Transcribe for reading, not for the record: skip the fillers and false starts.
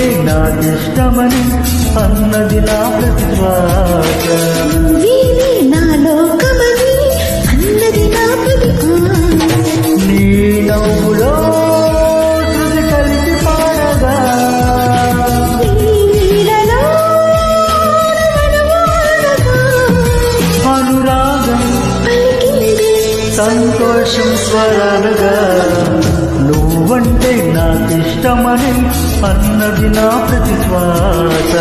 నువ్వంటే నాకిష్టమని అన్నది నా ప్రతిశ్వాస. నీవే నా లోకమని అన్నది నా ప్రతి నీ నవ్వులో శృతి కలిసి పాడగా అనురాగం సంతోషం స్వరాలుగా. నువ్వంటే నాకిష్టమని అన్నది నా ప్రతిశ్వాస.